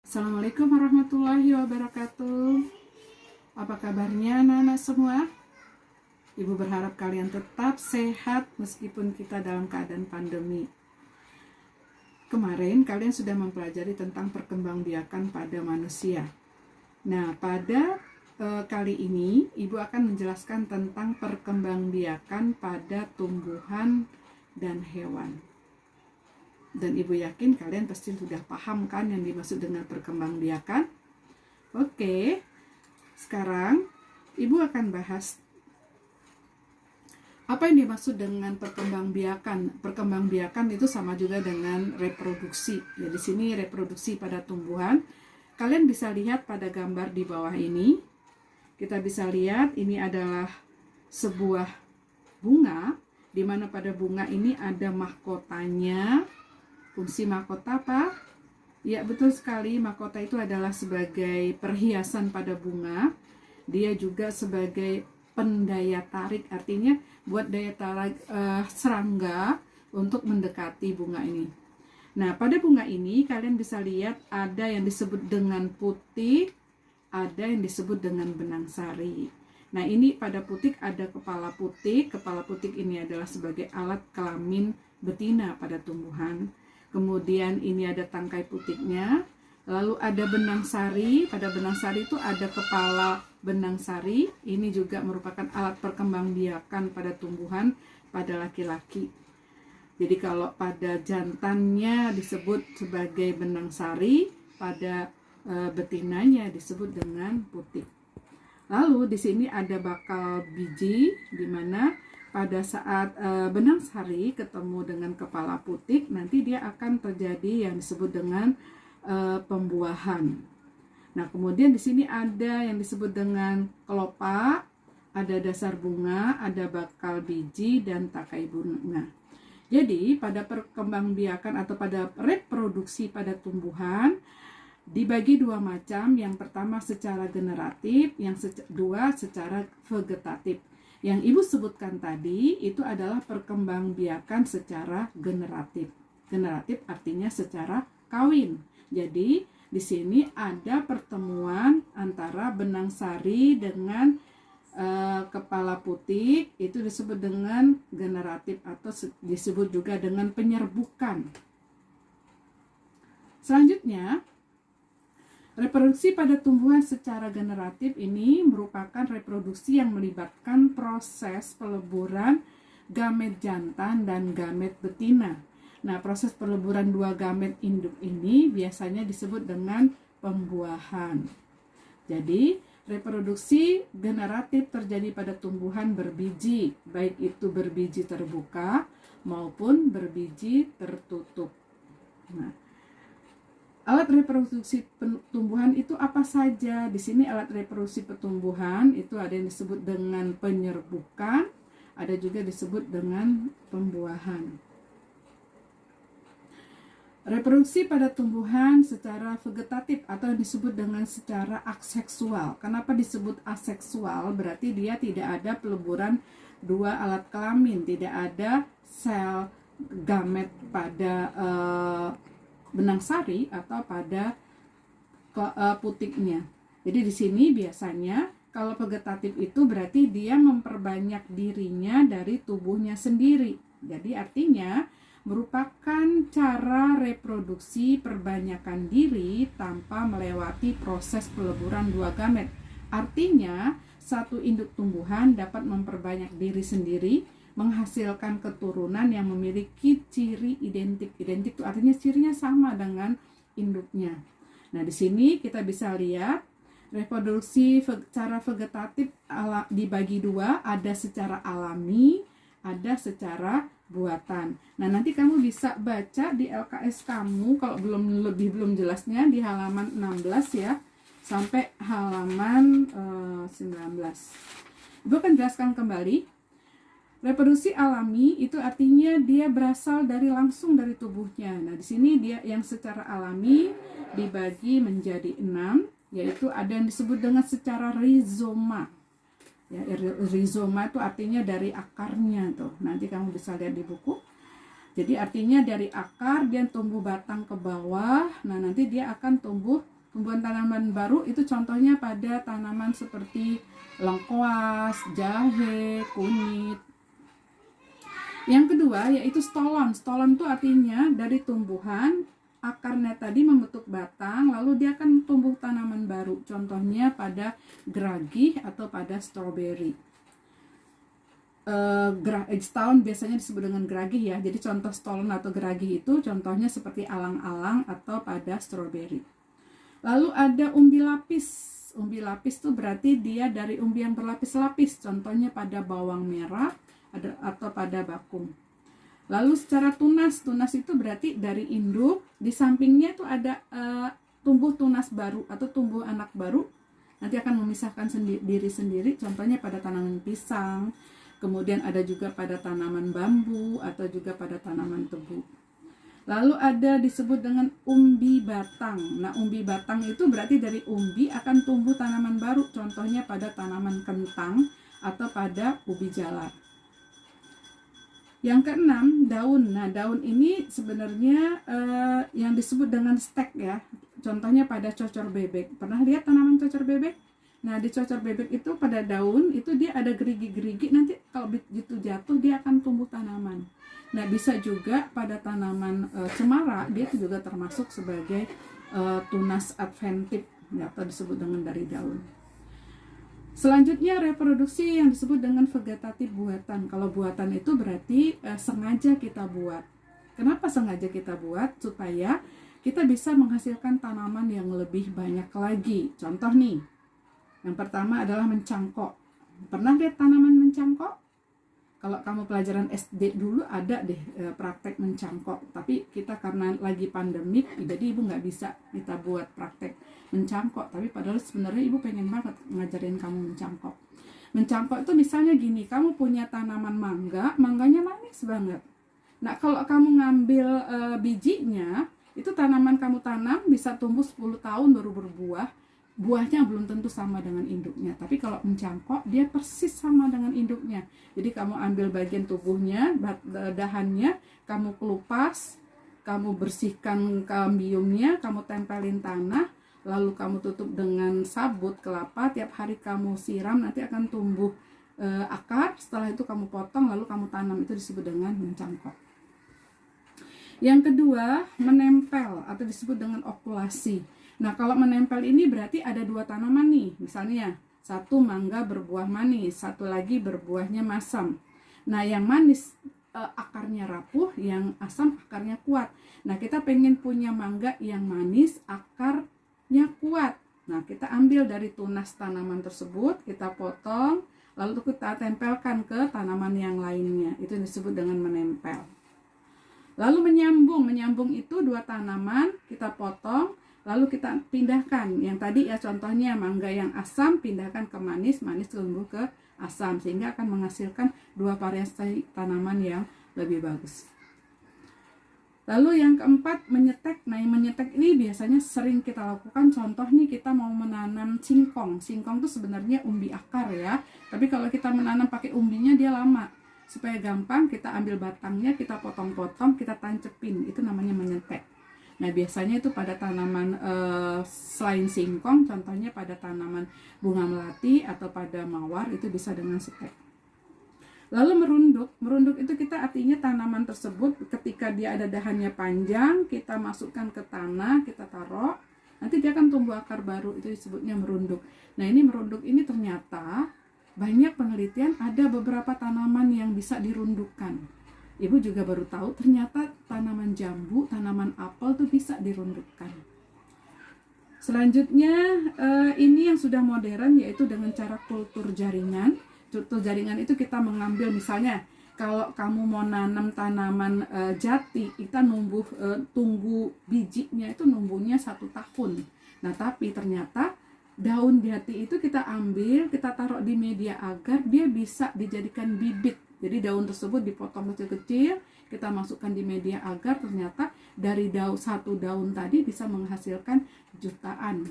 Assalamualaikum warahmatullahi wabarakatuh. Apa kabarnya anak-anak semua? Ibu berharap kalian tetap sehat meskipun kita dalam keadaan pandemi. Kemarin kalian sudah mempelajari tentang perkembangbiakan pada manusia. Nah, pada kali ini Ibu akan menjelaskan tentang perkembangbiakan pada tumbuhan dan hewan. Dan Ibu yakin kalian pasti sudah paham kan yang dimaksud dengan perkembangbiakan. Oke, sekarang Ibu akan bahas apa yang dimaksud dengan perkembangbiakan. Perkembangbiakan itu sama juga dengan reproduksi. Ya, di sini reproduksi pada tumbuhan. Kalian bisa lihat pada gambar di bawah ini. Kita bisa lihat ini adalah sebuah bunga, di mana pada bunga ini ada mahkotanya. Fungsi mahkota apa? Ya, betul sekali, mahkota itu adalah sebagai perhiasan pada bunga. Dia juga sebagai pendaya tarik, artinya buat daya tarik serangga untuk mendekati bunga ini. Nah, pada bunga ini kalian bisa lihat ada yang disebut dengan putik, ada yang disebut dengan benang sari. Nah, ini pada putik ada kepala putik. Kepala putik ini adalah sebagai alat kelamin betina pada tumbuhan. Kemudian ini ada tangkai putiknya, lalu ada benang sari. Pada benang sari itu ada kepala benang sari. Ini juga merupakan alat perkembangbiakan pada tumbuhan pada laki-laki. Jadi kalau pada jantannya disebut sebagai benang sari, pada betinanya disebut dengan putik. Lalu di sini ada bakal biji, di mana pada saat benang sari ketemu dengan kepala putik, nanti dia akan terjadi yang disebut dengan pembuahan. Nah, kemudian di sini ada yang disebut dengan kelopak, ada dasar bunga, ada bakal biji, dan takai bunga. Jadi, pada perkembangbiakan atau pada reproduksi pada tumbuhan, dibagi dua macam. Yang pertama secara generatif, yang kedua secara vegetatif. Yang Ibu sebutkan tadi itu adalah perkembangbiakan secara generatif. Generatif artinya secara kawin. Jadi di sini ada pertemuan antara benang sari dengan kepala putik, itu disebut dengan generatif atau disebut juga dengan penyerbukan. Selanjutnya, reproduksi pada tumbuhan secara generatif ini merupakan reproduksi yang melibatkan proses peleburan gamet jantan dan gamet betina. Nah, proses peleburan dua gamet induk ini biasanya disebut dengan pembuahan. Jadi, reproduksi generatif terjadi pada tumbuhan berbiji, baik itu berbiji terbuka maupun berbiji tertutup. Nah, alat reproduksi tumbuhan itu apa saja? Di sini alat reproduksi pertumbuhan itu ada yang disebut dengan penyerbukan, ada juga disebut dengan pembuahan. Reproduksi pada tumbuhan secara vegetatif atau disebut dengan secara aseksual. Kenapa disebut aseksual? Berarti dia tidak ada peleburan dua alat kelamin, tidak ada sel gamet pada benang sari atau pada putiknya. Jadi di sini biasanya kalau vegetatif itu berarti dia memperbanyak dirinya dari tubuhnya sendiri. Jadi artinya merupakan cara reproduksi perbanyakan diri tanpa melewati proses peleburan dua gamet. Artinya satu induk tumbuhan dapat memperbanyak diri sendiri, menghasilkan keturunan yang memiliki ciri identik. Identik itu artinya cirinya sama dengan induknya. Nah, di sini kita bisa lihat reproduksi secara vegetatif dibagi dua, ada secara alami, ada secara buatan. Nah, nanti kamu bisa baca di LKS kamu kalau belum jelasnya di halaman 16 ya, sampai halaman 19. Ibu akan jelaskan kembali. Reproduksi alami itu artinya dia berasal langsung dari tubuhnya. Nah, di sini dia yang secara alami dibagi menjadi 6, yaitu ada yang disebut dengan secara rizoma. Ya, rizoma itu artinya dari akarnya tuh. Nanti kamu bisa lihat di buku. Jadi artinya dari akar dia tumbuh batang ke bawah. Nah, nanti dia akan tumbuh tumbuhan tanaman baru itu contohnya pada tanaman seperti lengkuas, jahe, kunyit. Yang kedua yaitu stolon. Stolon itu artinya dari tumbuhan akarnya tadi membentuk batang, lalu dia akan tumbuh tanaman baru. Contohnya pada geragih atau pada stroberi. Stolon biasanya disebut dengan geragih ya. Jadi contoh stolon atau geragih itu contohnya seperti alang-alang atau pada stroberi. Lalu ada umbi lapis. Umbi lapis itu berarti dia dari umbi yang berlapis-lapis. Contohnya pada bawang merah atau pada bakung. Lalu secara tunas itu berarti dari induk, di sampingnya itu ada tumbuh tunas baru atau tumbuh anak baru, nanti akan memisahkan diri sendiri, contohnya pada tanaman pisang, kemudian ada juga pada tanaman bambu atau juga pada tanaman tebu. Lalu ada disebut dengan umbi batang. Nah, umbi batang itu berarti dari umbi akan tumbuh tanaman baru, contohnya pada tanaman kentang atau pada ubi jalar. Yang keenam, daun. Nah, daun ini sebenarnya yang disebut dengan stek ya. Contohnya pada cocor bebek. Pernah lihat tanaman cocor bebek? Nah, di cocor bebek itu pada daun itu dia ada gerigi-gerigi. Nanti kalau begitu jatuh dia akan tumbuh tanaman. Nah, bisa juga pada tanaman cemara, dia juga termasuk sebagai tunas adventif ya, atau disebut dengan dari daun. Selanjutnya reproduksi yang disebut dengan vegetatif buatan. Kalau buatan itu berarti sengaja kita buat. Kenapa sengaja kita buat? Supaya kita bisa menghasilkan tanaman yang lebih banyak lagi. Contoh nih, yang pertama adalah mencangkok. Pernah lihat tanaman mencangkok? Kalau kamu pelajaran SD dulu ada deh praktek mencangkok. Tapi kita karena lagi pandemik, jadi ibu nggak bisa kita buat praktek mencangkok. Tapi padahal sebenarnya ibu pengen banget ngajarin kamu mencangkok. Mencangkok itu misalnya gini, kamu punya tanaman mangga, mangganya manis banget. Nah, kalau kamu ngambil bijinya, itu tanaman kamu tanam bisa tumbuh 10 tahun baru berbuah. Buahnya belum tentu sama dengan induknya, tapi kalau mencangkok dia persis sama dengan induknya. Jadi kamu ambil bagian tubuhnya, dahannya, kamu kelupas, kamu bersihkan kambiumnya, kamu tempelin tanah, lalu kamu tutup dengan sabut kelapa, tiap hari kamu siram, nanti akan tumbuh akar. Setelah itu kamu potong, lalu kamu tanam, itu disebut dengan mencangkok. Yang kedua, menempel atau disebut dengan okulasi. Nah, kalau menempel ini berarti ada dua tanaman nih. Misalnya, satu mangga berbuah manis, satu lagi berbuahnya masam. Nah, yang manis akarnya rapuh, yang asam akarnya kuat. Nah, kita pengen punya mangga yang manis, akarnya kuat. Nah, kita ambil dari tunas tanaman tersebut, kita potong, lalu kita tempelkan ke tanaman yang lainnya. Itu disebut dengan menempel. Lalu menyambung itu dua tanaman, kita potong, lalu kita pindahkan. Yang tadi ya contohnya mangga yang asam pindahkan ke manis, manis tumbuh ke asam, sehingga akan menghasilkan dua variasi tanaman yang lebih bagus. Lalu yang keempat, menyetek. Nah, yang menyetek ini biasanya sering kita lakukan. Contoh nih, kita mau menanam singkong. Singkong itu sebenarnya umbi akar ya, tapi kalau kita menanam pakai umbinya dia lama. Supaya gampang, kita ambil batangnya, kita potong-potong, kita tancepin. Itu namanya menyetek. Nah, biasanya itu pada tanaman selain singkong, contohnya pada tanaman bunga melati atau pada mawar, itu bisa dengan setek. Lalu merunduk itu kita artinya tanaman tersebut ketika dia ada dahannya panjang, kita masukkan ke tanah, kita taruh, nanti dia akan tumbuh akar baru, itu disebutnya merunduk. Nah, ini merunduk ini ternyata banyak penelitian ada beberapa tanaman yang bisa dirundukkan. Ibu juga baru tahu ternyata tanaman jambu, tanaman apel tuh bisa dirundukkan. Selanjutnya ini yang sudah modern, yaitu dengan cara kultur jaringan. Kultur jaringan itu kita mengambil misalnya kalau kamu mau nanam tanaman jati, kita tunggu bijinya itu numbuhnya 1 tahun. Nah, tapi ternyata daun jati itu kita ambil, kita taruh di media agar dia bisa dijadikan bibit. Jadi daun tersebut dipotong kecil-kecil, kita masukkan di media agar, ternyata dari satu daun tadi bisa menghasilkan jutaan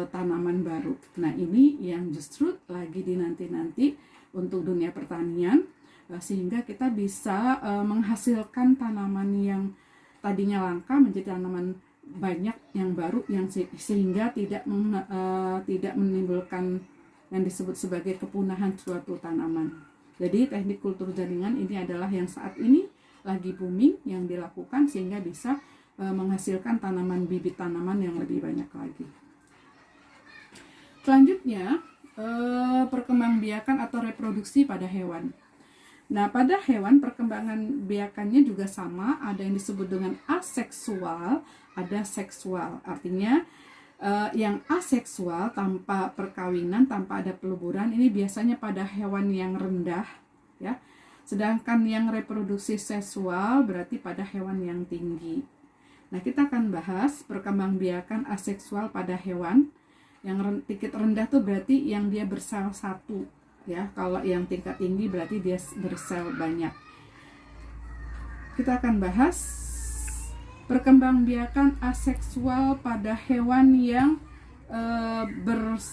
tanaman baru. Nah, ini yang justru lagi dinanti-nanti untuk dunia pertanian, sehingga kita bisa menghasilkan tanaman yang tadinya langka menjadi tanaman banyak yang baru yang sehingga tidak menimbulkan yang disebut sebagai kepunahan suatu tanaman. Jadi teknik kultur jaringan ini adalah yang saat ini lagi booming yang dilakukan sehingga bisa menghasilkan tanaman, bibit tanaman yang lebih banyak lagi. Selanjutnya, perkembangbiakan atau reproduksi pada hewan. Nah, pada hewan perkembangan biakannya juga sama, ada yang disebut dengan aseksual, ada seksual. Artinya yang aseksual tanpa perkawinan, tanpa ada peleburan, ini biasanya pada hewan yang rendah, ya. Sedangkan yang reproduksi seksual berarti pada hewan yang tinggi. Nah, kita akan bahas perkembangbiakan aseksual pada hewan. Yang tingkat rendah tuh berarti yang dia bersel satu, ya. Kalau yang tingkat tinggi berarti dia bersel banyak. Kita akan bahas perkembangbiakan aseksual pada hewan yang bersel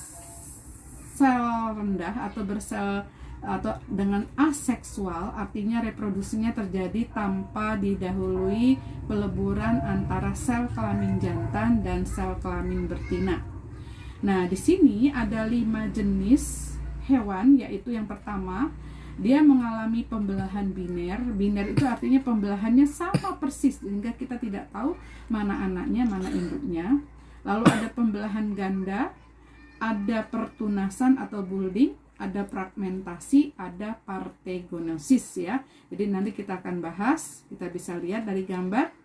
rendah atau bersel atau dengan aseksual, artinya reproduksinya terjadi tanpa didahului peleburan antara sel kelamin jantan dan sel kelamin betina. Nah, di sini ada 5 jenis hewan, yaitu yang pertama, dia mengalami pembelahan biner. Biner itu artinya pembelahannya sama persis, sehingga kita tidak tahu mana anaknya, mana induknya. Lalu ada pembelahan ganda, ada pertunasan atau bulding, ada fragmentasi, ada parthenogenesis, ya. Jadi nanti kita akan bahas, kita bisa lihat dari gambar.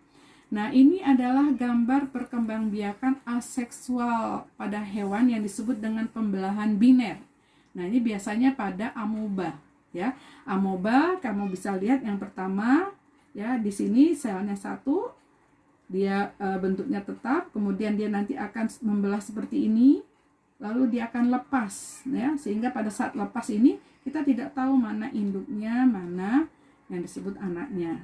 Nah, ini adalah gambar perkembangbiakan aseksual pada hewan yang disebut dengan pembelahan biner. Nah, ini biasanya pada amoeba, ya. Amoeba kamu bisa lihat yang pertama, ya, di sini selnya satu, dia bentuknya tetap, kemudian dia nanti akan membelah seperti ini, lalu dia akan lepas, ya, sehingga pada saat lepas ini kita tidak tahu mana induknya, mana yang disebut anaknya.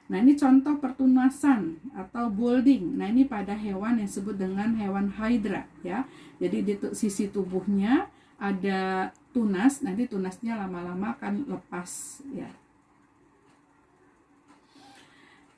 Nah, ini contoh pertunasan atau bulding. Nah, ini pada hewan yang disebut dengan hewan hydra, ya. Jadi di sisi tubuhnya ada tunas, nanti tunasnya lama-lama akan lepas, ya.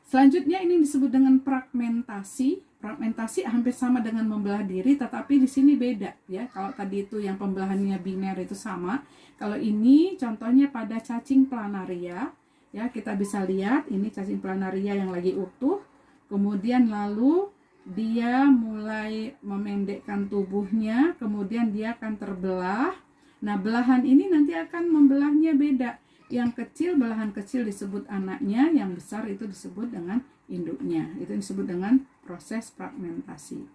Selanjutnya ini disebut dengan fragmentasi. Fragmentasi hampir sama dengan membelah diri, tetapi di sini beda, ya. Kalau tadi itu yang pembelahannya biner itu sama. Kalau ini contohnya pada cacing planaria, ya, kita bisa lihat ini cacing planaria yang lagi utuh. Kemudian lalu dia mulai memendekkan tubuhnya, kemudian dia akan terbelah. Nah, belahan ini nanti akan membelahnya beda. Yang kecil, belahan kecil disebut anaknya, yang besar itu disebut dengan induknya. Itu disebut dengan proses fragmentasi.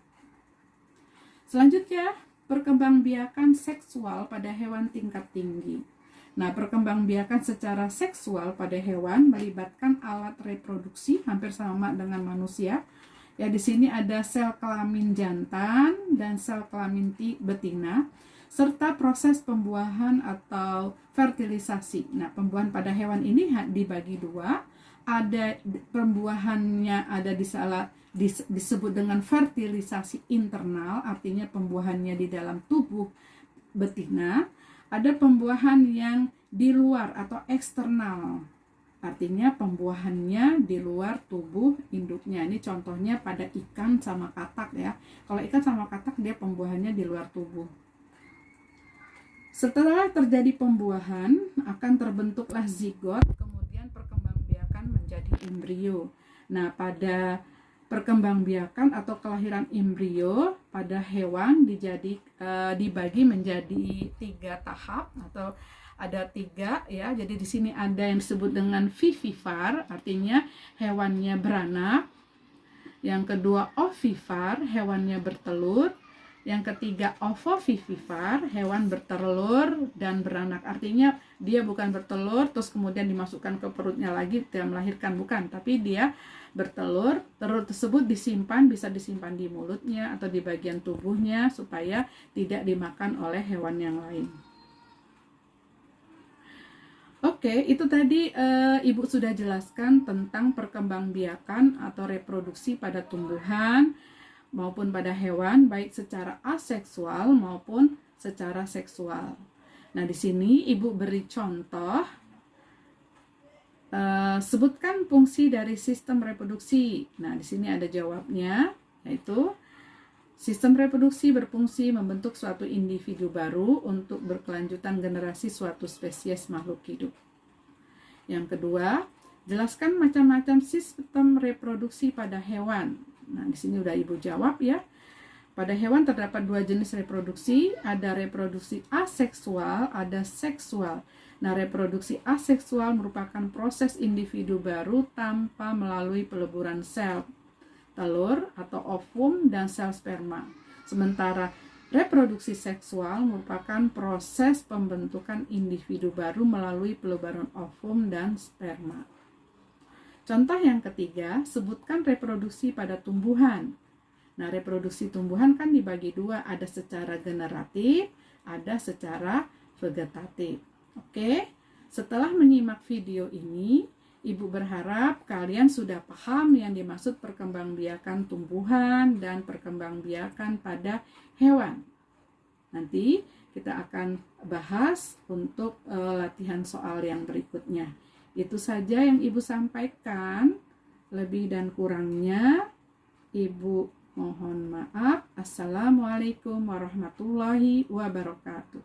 Selanjutnya, perkembangbiakan seksual pada hewan tingkat tinggi. Nah, perkembangbiakan secara seksual pada hewan melibatkan alat reproduksi hampir sama dengan manusia. Ya, di sini ada sel kelamin jantan dan sel kelamin betina, serta proses pembuahan atau fertilisasi. Nah, pembuahan pada hewan ini dibagi dua. Ada pembuahannya ada disebut dengan fertilisasi internal, artinya pembuahannya di dalam tubuh betina. Ada pembuahan yang di luar atau eksternal, artinya pembuahannya di luar tubuh induknya. Ini contohnya pada ikan sama katak, ya. Kalau ikan sama katak dia pembuahannya di luar tubuh. Setelah terjadi pembuahan, akan terbentuklah zigot, kemudian perkembangbiakan menjadi embrio. Nah, pada perkembangbiakan atau kelahiran embrio pada hewan dibagi menjadi 3 tahap atau ada 3, ya. Jadi di sini ada yang disebut dengan vivivar, artinya hewannya beranak. Yang kedua ovivar, hewannya bertelur. Yang ketiga ovovivivar, hewan bertelur dan beranak. Artinya dia bukan bertelur terus kemudian dimasukkan ke perutnya lagi dia melahirkan, bukan, tapi dia bertelur. Telur tersebut disimpan, bisa disimpan di mulutnya atau di bagian tubuhnya supaya tidak dimakan oleh hewan yang lain. Oke, itu tadi Ibu sudah jelaskan tentang perkembangbiakan atau reproduksi pada tumbuhan maupun pada hewan, baik secara aseksual maupun secara seksual. Nah, di sini Ibu beri contoh, sebutkan fungsi dari sistem reproduksi. Nah, di sini ada jawabnya, yaitu sistem reproduksi berfungsi membentuk suatu individu baru untuk berkelanjutan generasi suatu spesies makhluk hidup. Yang kedua, jelaskan macam-macam sistem reproduksi pada hewan. Nah, di sini udah Ibu jawab ya. Pada hewan terdapat dua jenis reproduksi, ada reproduksi aseksual, ada seksual. Nah, reproduksi aseksual merupakan proses individu baru tanpa melalui peleburan sel telur atau ovum dan sel sperma. Sementara reproduksi seksual merupakan proses pembentukan individu baru melalui peleburan ovum dan sperma. Contoh yang ketiga, sebutkan reproduksi pada tumbuhan. Nah, reproduksi tumbuhan kan dibagi dua, ada secara generatif, ada secara vegetatif. Oke, setelah menyimak video ini, Ibu berharap kalian sudah paham yang dimaksud perkembangbiakan tumbuhan dan perkembangbiakan pada hewan. Nanti kita akan bahas untuk latihan soal yang berikutnya. Itu saja yang Ibu sampaikan. Lebih dan kurangnya Ibu mohon maaf. Assalamualaikum warahmatullahi wabarakatuh.